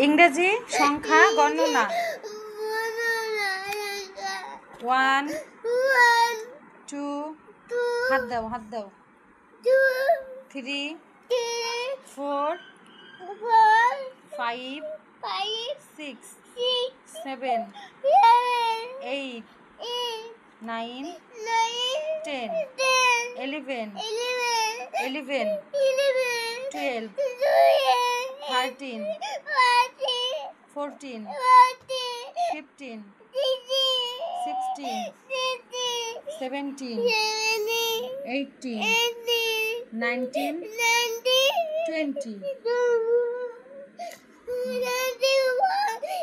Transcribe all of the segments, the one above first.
ইংরেজি সংখ্যা গণনা 1 2 হাত দাও 3 4 5 6 7 8 9 10 11 12 13 14 15 16 17 18 19 20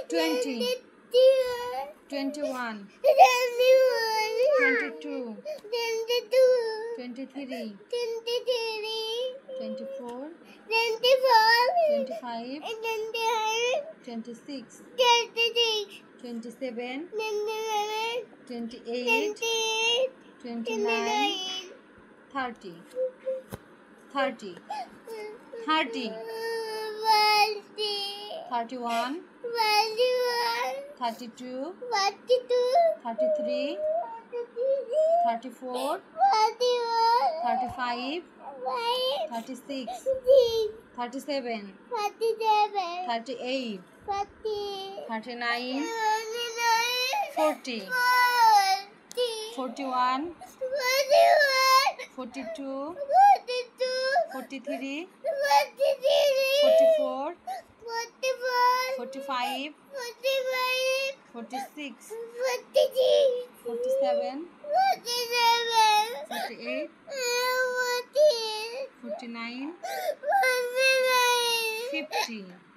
20 21 22 23 24 25 26 27 28 29 30 30 30 31 32 33 34 35 36 37 38 39 40 41 42 43 44 45 46 47 48 49 50